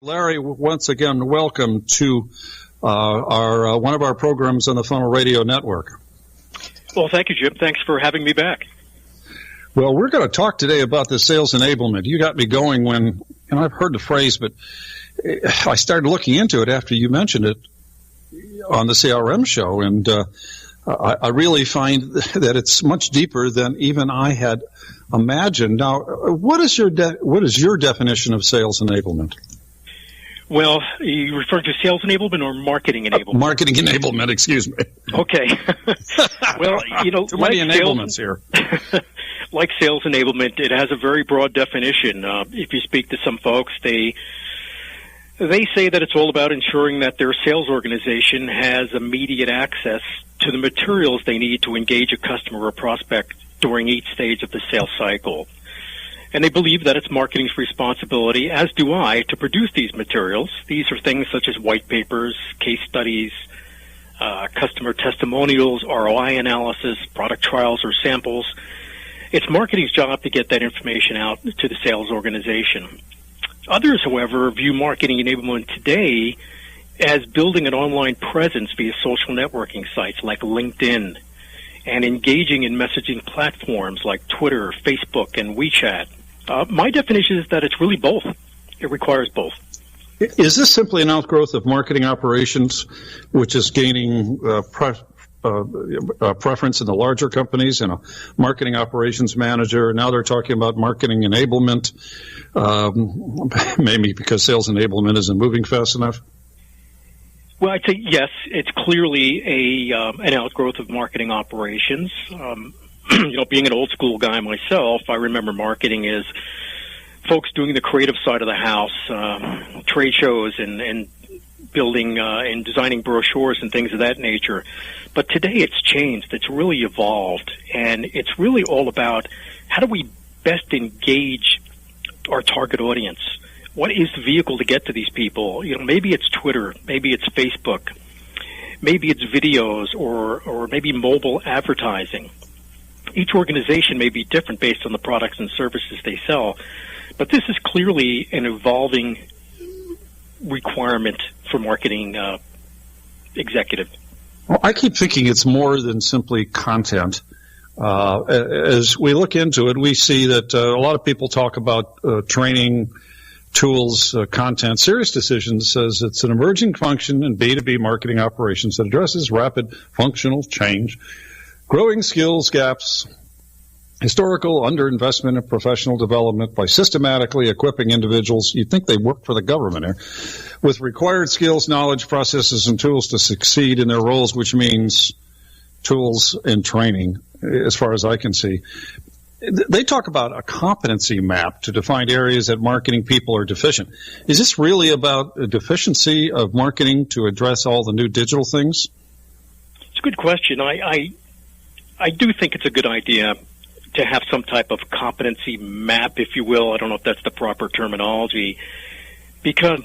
Larry, once again, welcome to our one of our programs on the Funnel Radio Network. Well, thank you, Jim. Thanks for having me back. Well, we're going to talk today about the sales enablement. You got me going when, and I've heard the phrase, but I started looking into it after you mentioned it on the CRM show, and I really find that it's much deeper than even I had imagined. Now, what is your definition of sales enablement? Well, are you referring to sales enablement or marketing enablement? Marketing enablement, excuse me. Okay. Well, too many enablements here. Like sales enablement, it has a very broad definition. If you speak to some folks, they say that it's all about ensuring that their sales organization has immediate access to the materials they need to engage a customer or prospect during each stage of the sales cycle. And they believe that it's marketing's responsibility, as do I, to produce these materials. These are things such as white papers, case studies, customer testimonials, ROI analysis, product trials or samples. It's marketing's job to get that information out to the sales organization. Others, however, view marketing enablement today as building an online presence via social networking sites like LinkedIn and engaging in messaging platforms like Twitter, Facebook, and WeChat. My definition is that it's really both. It requires both. Is this simply an outgrowth of marketing operations, which is gaining preference in the larger companies and a marketing operations manager? Now they're talking about marketing enablement, maybe because sales enablement isn't moving fast enough? Well, I'd say yes, it's clearly an outgrowth of marketing operations. Being an old school guy myself, I remember marketing as folks doing the creative side of the house, trade shows and building and designing brochures and things of that nature. But today it's changed. It's really evolved. And it's really all about how do we best engage our target audience? What is the vehicle to get to these people? Maybe it's Twitter, maybe it's Facebook, maybe it's videos or maybe mobile advertising. Each organization may be different based on the products and services they sell, but this is clearly an evolving requirement for marketing executive. Well, I keep thinking it's more than simply content. As we look into it, we see that a lot of people talk about training, tools, content. Serious Decisions says it's an emerging function in B2B marketing operations that addresses rapid functional change, growing skills gaps, historical underinvestment in professional development by systematically equipping individuals, you'd think they work for the government here, with required skills, knowledge, processes, and tools to succeed in their roles, which means tools and training, as far as I can see. They talk about a competency map to define areas that marketing people are deficient. Is this really about a deficiency of marketing to address all the new digital things? It's a good question. I do think it's a good idea to have some type of competency map, if you will. I don't know if that's the proper terminology, because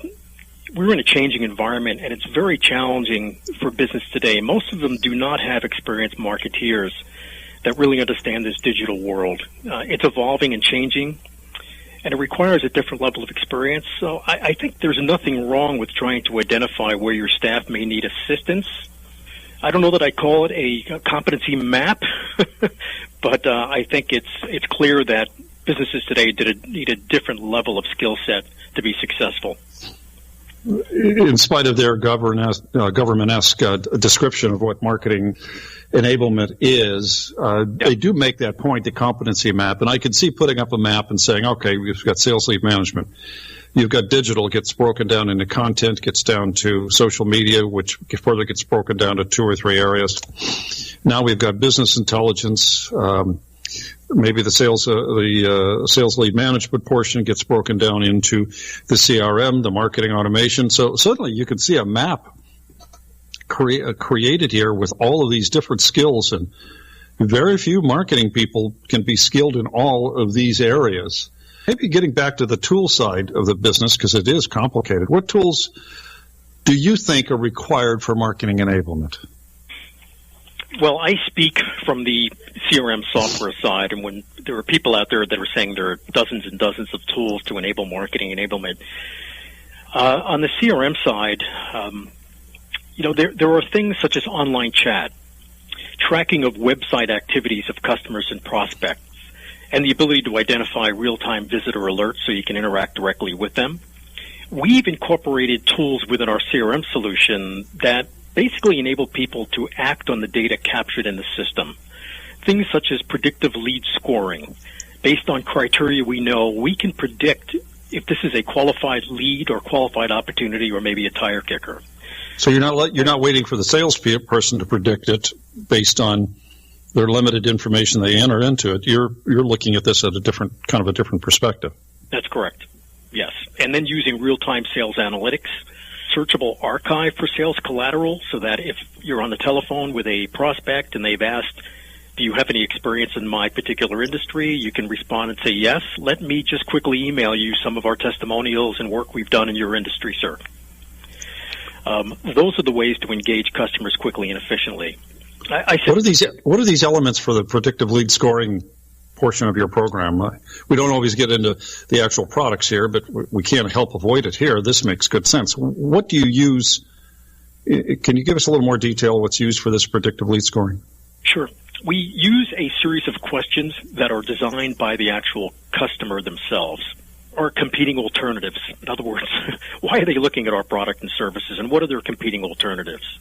we're in a changing environment, and it's very challenging for business today. Most of them do not have experienced marketeers that really understand this digital world. It's evolving and changing, and it requires a different level of experience. So I think there's nothing wrong with trying to identify where your staff may need assistance. I don't know that I call it a competency map, but I think it's clear that businesses today need a different level of skill set to be successful. In spite of their government-esque description of what marketing enablement is, they do make that point, the competency map. And I can see putting up a map and saying, okay, we've got sales lead management. You've got digital, gets broken down into content, gets down to social media, which further gets broken down to 2 or 3 areas. Now we've got business intelligence. Maybe the sales lead management portion gets broken down into the CRM, the marketing automation. So suddenly you can see a map created here with all of these different skills, and very few marketing people can be skilled in all of these areas. Maybe getting back to the tool side of the business, because it is complicated. What tools do you think are required for marketing enablement? Well, I speak from the CRM software side, and when there are people out there that are saying there are dozens and dozens of tools to enable marketing enablement, On the CRM side, there are things such as online chat, tracking of website activities of customers and prospects, and the ability to identify real-time visitor alerts so you can interact directly with them. We've incorporated tools within our CRM solution that basically enable people to act on the data captured in the system. Things such as predictive lead scoring. Based on criteria we know, we can predict if this is a qualified lead or qualified opportunity or maybe a tire kicker. So you're not waiting for the salesperson to predict it based on their limited information they enter into it. You're looking at this at a different perspective. That's correct. Yes. And then using real-time sales analytics, searchable archive for sales collateral, so that if you're on the telephone with a prospect and they've asked, do you have any experience in my particular industry, you can respond and say, yes, let me just quickly email you some of our testimonials and work we've done in your industry, sir. Those are the ways to engage customers quickly and efficiently. What are these elements for the predictive lead scoring portion of your program? We don't always get into the actual products here, but we can't help avoid it here. This makes good sense. What do you use? Can you give us a little more detail what's used for this predictive lead scoring? Sure. We use a series of questions that are designed by the actual customer themselves, or competing alternatives. In other words, why are they looking at our product and services, and what are their competing alternatives?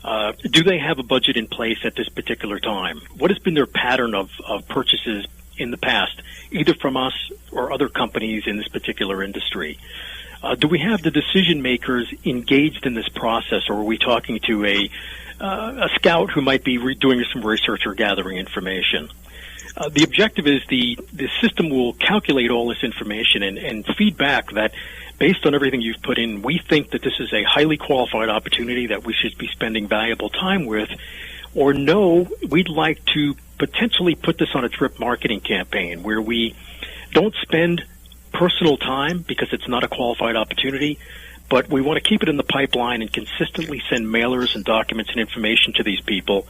Do they have a budget in place at this particular time? What has been their pattern of purchases in the past, either from us or other companies in this particular industry? Do we have the decision makers engaged in this process, or are we talking to a scout who might be doing some research or gathering information? The objective is the system will calculate all this information and feedback that, based on everything you've put in, we think that this is a highly qualified opportunity that we should be spending valuable time with, or no, we'd like to potentially put this on a drip marketing campaign where we don't spend personal time because it's not a qualified opportunity, but we want to keep it in the pipeline and consistently send mailers and documents and information to these people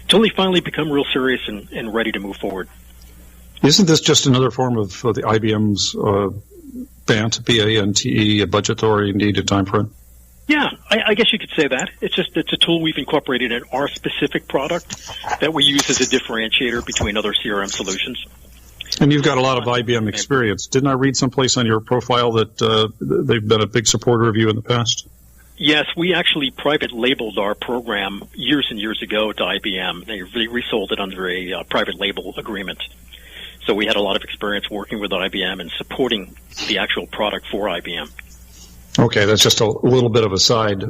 until they finally become real serious and ready to move forward. Isn't this just another form of the IBM's BANT, B-A-N-T-E, a budget-oriented time frame? Yeah, I guess you could say that. It's a tool we've incorporated in our specific product that we use as a differentiator between other CRM solutions. And you've got a lot of IBM experience. Didn't I read someplace on your profile that they've been a big supporter of you in the past? Yes, we actually private labeled our program years and years ago to IBM. They resold it under a private label agreement. So we had a lot of experience working with IBM and supporting the actual product for IBM. Okay, that's just a little bit of a side.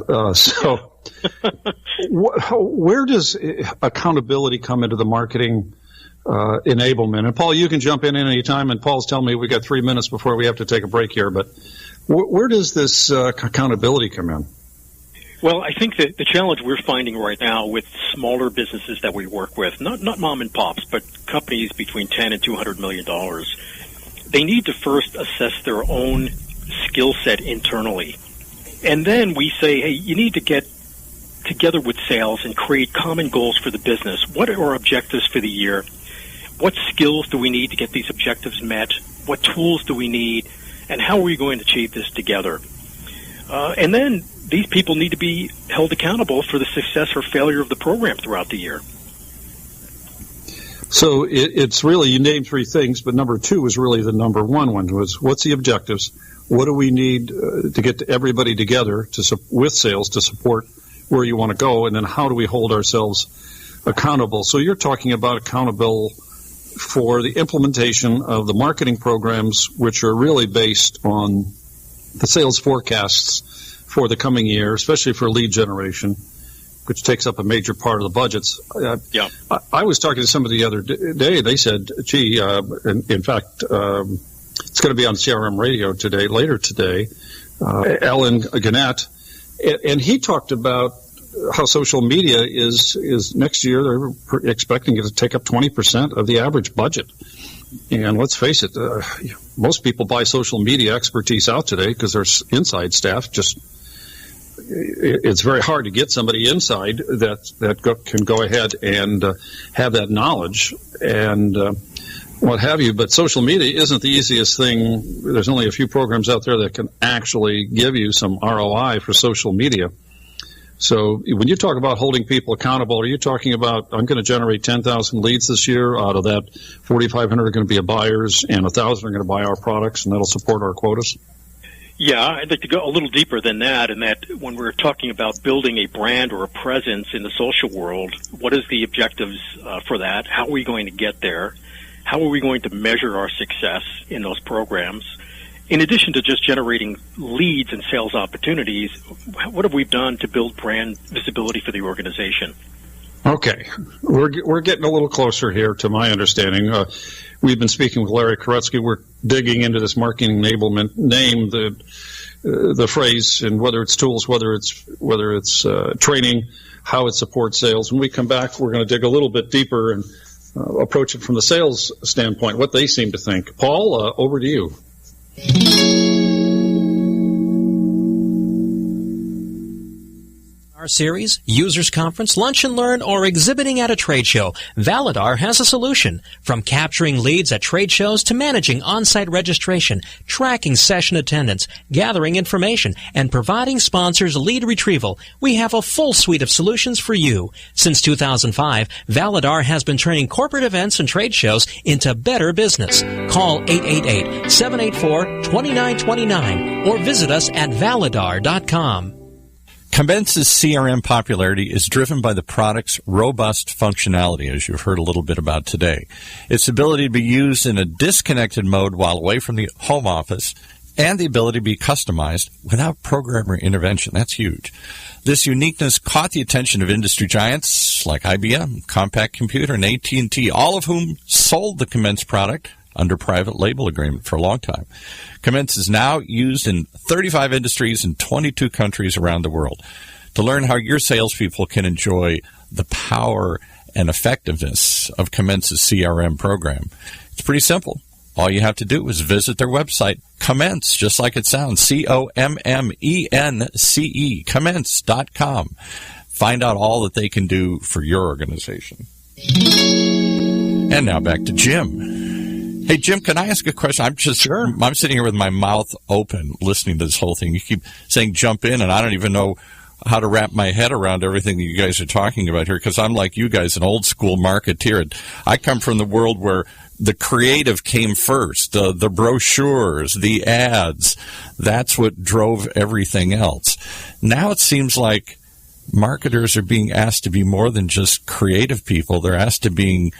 Where does accountability come into the marketing enablement? And Paul, you can jump in any time, and Paul's telling me we got 3 minutes before we have to take a break here, but where does this accountability come in? Well, I think that the challenge we're finding right now with smaller businesses that we work with, not mom and pops, but companies between $10 and $200 million, they need to first assess their own skill set internally. And then we say, hey, you need to get together with sales and create common goals for the business. What are our objectives for the year? What skills do we need to get these objectives met? What tools do we need? And how are we going to achieve this together? And then these people need to be held accountable for the success or failure of the program throughout the year. So it's really, you named three things, but number two was really the number one was what's the objectives? What do we need to get everybody together with sales to support where you want to go? And then how do we hold ourselves accountable? So you're talking about accountable for the implementation of the marketing programs, which are really based on the sales forecasts for the coming year, especially for lead generation, which takes up a major part of the budgets. I was talking to somebody the other day. They said, gee, in fact, it's going to be on CRM radio later today, Alan Gannett, and he talked about how social media is next year, they're expecting it to take up 20% of the average budget. And let's face it, most people buy social media expertise out today because their inside staff it's very hard to get somebody inside that can go ahead and have that knowledge. And what have you. But social media isn't the easiest thing. There's only a few programs out there that can actually give you some ROI for social media. So when you talk about holding people accountable, are you talking about, I'm going to generate 10,000 leads this year, out of that 4,500 are going to be buyers and 1,000 are going to buy our products, and that'll support our quotas? Yeah, I'd like to go a little deeper than that, and that when we're talking about building a brand or a presence in the social world, what is the objectives for that? How are we going to get there? How are we going to measure our success in those programs? In addition to just generating leads and sales opportunities, what have we done to build brand visibility for the organization? Okay. We're getting a little closer here to my understanding. We've been speaking with Larry Koretsky. We're digging into this marketing enablement name, the phrase, and whether it's tools, whether it's training, how it supports sales. When we come back, we're going to dig a little bit deeper and approach it from the sales standpoint, what they seem to think. Paul, over to you. Our series, Users Conference, Lunch and Learn, or exhibiting at a trade show, Validar has a solution. From capturing leads at trade shows to managing on-site registration, tracking session attendance, gathering information, and providing sponsors lead retrieval, we have a full suite of solutions for you. Since 2005, Validar has been turning corporate events and trade shows into better business. Call 888-784-2929 or visit us at validar.com. Commence's CRM popularity is driven by the product's robust functionality, as you've heard a little bit about today. Its ability to be used in a disconnected mode while away from the home office, and the ability to be customized without programmer intervention. That's huge. This uniqueness caught the attention of industry giants like IBM, Compaq Computer, and AT&T, all of whom sold the Commence product under private label agreement for a long time. Commence is now used in 35 industries in 22 countries around the world. To learn how your salespeople can enjoy the power and effectiveness of Commence's CRM program, it's pretty simple. All you have to do is visit their website, Commence, just like it sounds, COMMENCE, commence.com. Find out all that they can do for your organization. And now back to Jim. Hey, Jim, can I ask a question? Sure. I'm sitting here with my mouth open listening to this whole thing. You keep saying jump in, and I don't even know how to wrap my head around everything that you guys are talking about here, because I'm like you guys, an old-school marketeer. I come from the world where the creative came first, the brochures, the ads. That's what drove everything else. Now it seems like marketers are being asked to be more than just creative people. They're asked to be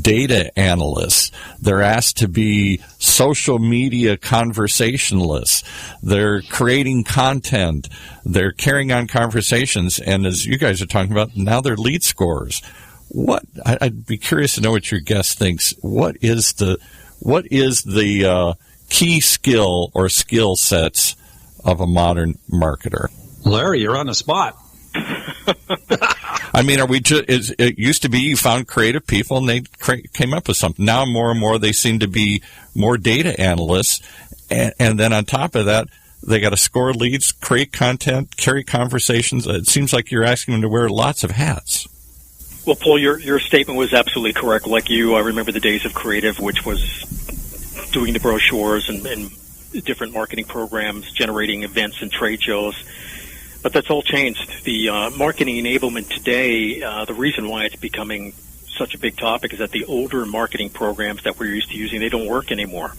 data analysts. They're asked to be social media conversationalists. They're creating content. They're carrying on conversations. And as you guys are talking about, now they're lead scorers. I'd be curious to know what your guest thinks. What is the key skill or skill sets of a modern marketer? Larry, you're on the spot. I mean, it used to be you found creative people and they came up with something. Now more and more they seem to be more data analysts, and then on top of that, they got to score leads, create content, carry conversations. It seems like you're asking them to wear lots of hats. Well, Paul, your statement was absolutely correct. Like you, I remember the days of creative, which was doing the brochures and different marketing programs, generating events and trade shows. But that's all changed. The marketing enablement today, the reason why it's becoming such a big topic is that the older marketing programs that we're used to using, they don't work anymore.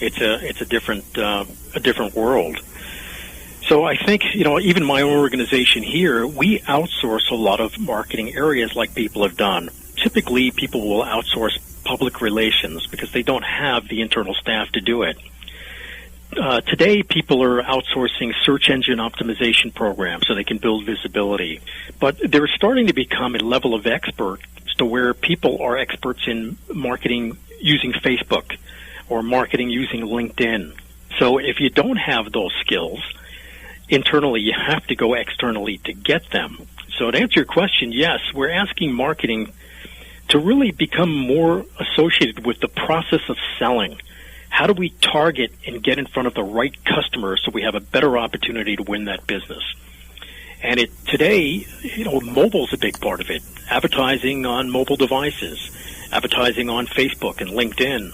It's a different world. So I think, even my own organization here, we outsource a lot of marketing areas like people have done. Typically, people will outsource public relations because they don't have the internal staff to do it. Today, people are outsourcing search engine optimization programs so they can build visibility. But they're starting to become a level of expert to where people are experts in marketing using Facebook or marketing using LinkedIn. So if you don't have those skills internally, you have to go externally to get them. So to answer your question, yes, we're asking marketing to really become more associated with the process of selling. How do we target and get in front of the right customers so we have a better opportunity to win that business? And today, mobile's a big part of it. Advertising on mobile devices, advertising on Facebook and LinkedIn.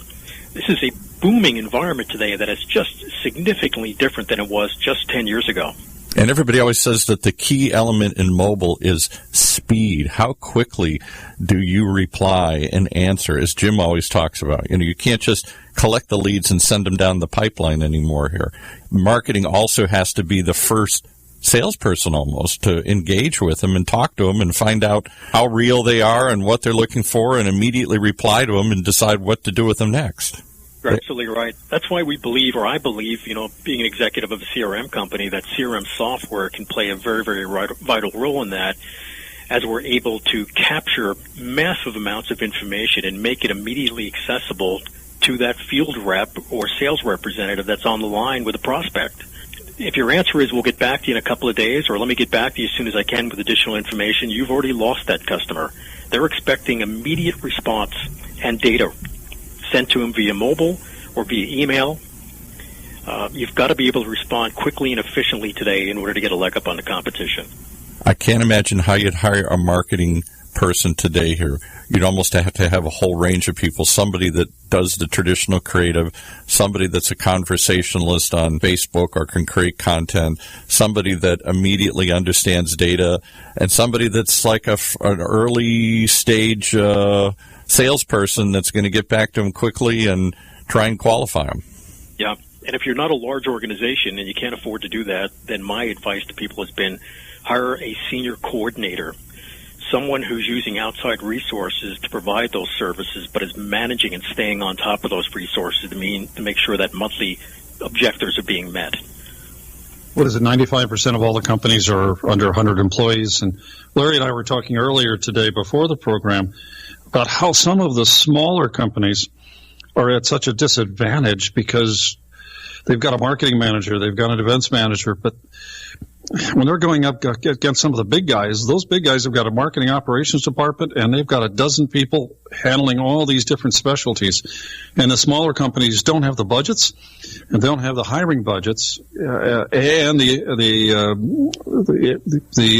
This is a booming environment today that is just significantly different than it was just 10 years ago. And everybody always says that the key element in mobile is speed. How quickly do you reply and answer, as Jim always talks about? You can't just collect the leads and send them down the pipeline anymore here. Marketing also has to be the first salesperson almost to engage with them and talk to them and find out how real they are and what they're looking for and immediately reply to them and decide what to do with them next. You're absolutely right. That's why we believe, or I believe, being an executive of a CRM company, that CRM software can play a very, very vital role in that, as we're able to capture massive amounts of information and make it immediately accessible to that field rep or sales representative that's on the line with a prospect. If your answer is, we'll get back to you in a couple of days, or let me get back to you as soon as I can with additional information, you've already lost that customer. They're expecting immediate response and data sent to them via mobile or via email. You've got to be able to respond quickly and efficiently today in order to get a leg up on the competition. I can't imagine how you'd hire a marketing person today here. You'd almost have to have a whole range of people, somebody that does the traditional creative, somebody that's a conversationalist on Facebook or can create content, somebody that immediately understands data, and somebody that's like an early stage salesperson that's going to get back to them quickly and try and qualify them. Yeah, and if you're not a large organization and you can't afford to do that, then my advice to people has been hire a senior coordinator, someone who's using outside resources to provide those services but is managing and staying on top of those resources to make sure that monthly objectives are being met. What is it, 95% of all the companies are under 100 employees? And Larry and I were talking earlier today before the program about how some of the smaller companies are at such a disadvantage because they've got a marketing manager, they've got an events manager, but when they're going up against some of the big guys, those big guys have got a marketing operations department, and they've got a dozen people handling all these different specialties. And the smaller companies don't have the budgets, and they don't have the hiring budgets, and the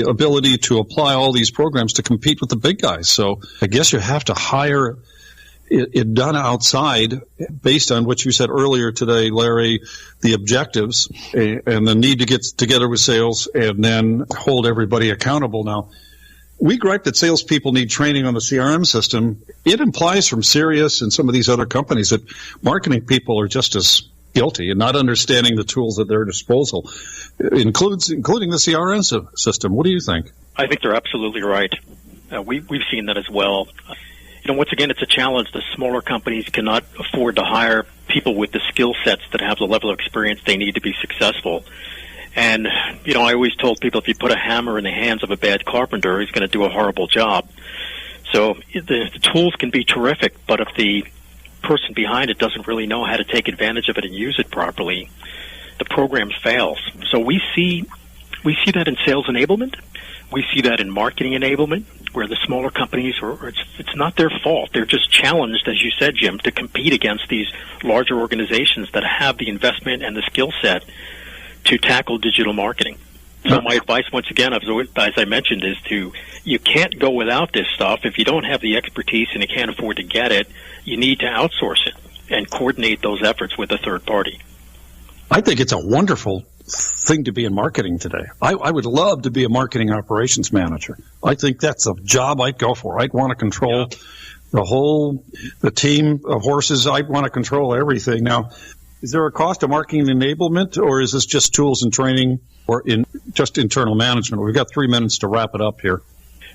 ability to apply all these programs to compete with the big guys. So I guess you have to hire it done outside based on what you said earlier today, Larry, the objectives and the need to get together with sales and then hold everybody accountable. Now, we gripe that salespeople need training on the CRM system. It implies from Sirius and some of these other companies that marketing people are just as guilty and not understanding the tools at their disposal, including the CRM system. What do you think? I think they're absolutely right. We've seen that as well. Once again, it's a challenge. The smaller companies cannot afford to hire people with the skill sets that have the level of experience they need to be successful. And, I always told people if you put a hammer in the hands of a bad carpenter, he's going to do a horrible job. So the tools can be terrific, but if the person behind it doesn't really know how to take advantage of it and use it properly, the program fails. So we see that in sales enablement. We see that in marketing enablement, where the smaller companies, it's not their fault. They're just challenged, as you said, Jim, to compete against these larger organizations that have the investment and the skill set to tackle digital marketing. So my advice, once again, as I mentioned, is you can't go without this stuff. If you don't have the expertise and you can't afford to get it, you need to outsource it and coordinate those efforts with a third party. I think it's a wonderful thing to be in marketing today. I would love to be a marketing operations manager. I think that's a job I'd go for. I'd want to control the team of horses. I'd want to control everything. Now, is there a cost to marketing enablement, or is this just tools and training or just internal management? We've got 3 minutes to wrap it up here.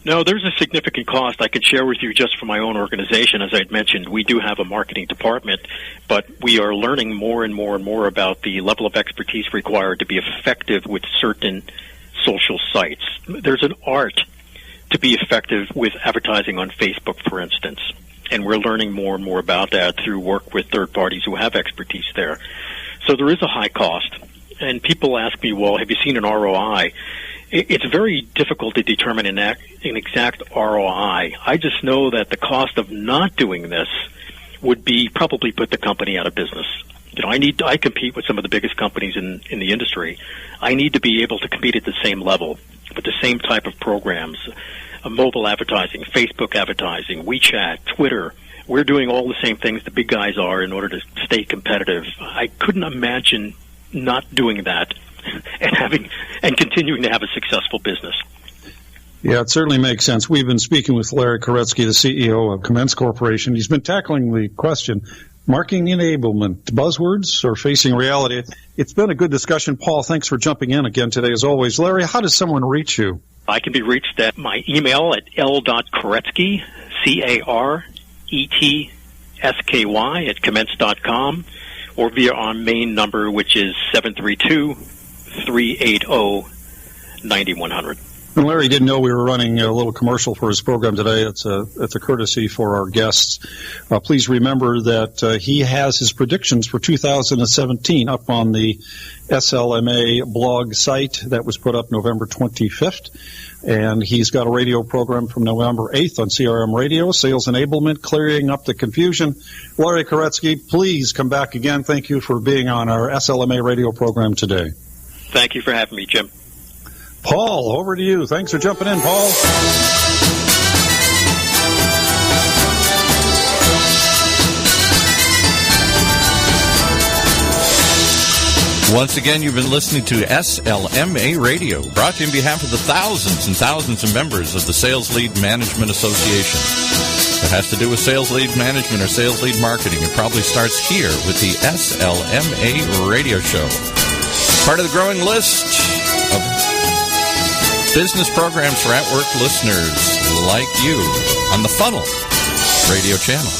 No, there's a significant cost I could share with you just for my own organization. As I had mentioned, we do have a marketing department, but we are learning more and more and more about the level of expertise required to be effective with certain social sites. There's an art to be effective with advertising on Facebook, for instance, and we're learning more and more about that through work with third parties who have expertise there. So there is a high cost, and people ask me, well, have you seen an ROI? It's very difficult to determine an exact ROI. I just know that the cost of not doing this would be probably put the company out of business. I compete with some of the biggest companies in the industry. I need to be able to compete at the same level with the same type of programs, mobile advertising, Facebook advertising, WeChat, Twitter, we're doing all the same things the big guys are in order to stay competitive. I couldn't imagine not doing that and continuing to have a successful business. Yeah, it certainly makes sense. We've been speaking with Larry Koretsky, the CEO of Commence Corporation. He's been tackling the question, marketing enablement, buzzwords or facing reality. It's been a good discussion. Paul, thanks for jumping in again today as always. Larry, how does someone reach you? I can be reached at my email at l.koretsky, Karetsky, at commence.com, or via our main number, which is 732-380-9100. And Larry didn't know we were running a little commercial for his program today. It's a courtesy for our guests. Please remember that he has his predictions for 2017 up on the SLMA blog site that was put up November 25th. And he's got a radio program from November 8th on CRM Radio, Sales Enablement, Clearing Up the Confusion. Larry Koretsky, please come back again. Thank you for being on our SLMA radio program today. Thank you for having me, Jim. Paul, over to you. Thanks for jumping in, Paul. Once again, you've been listening to SLMA Radio, brought to you on behalf of the thousands and thousands of members of the Sales Lead Management Association. If it has to do with sales lead management or sales lead marketing, it probably starts here with the SLMA Radio Show. Part of the growing list of business programs for at-work listeners like you on the Funnel Radio channel.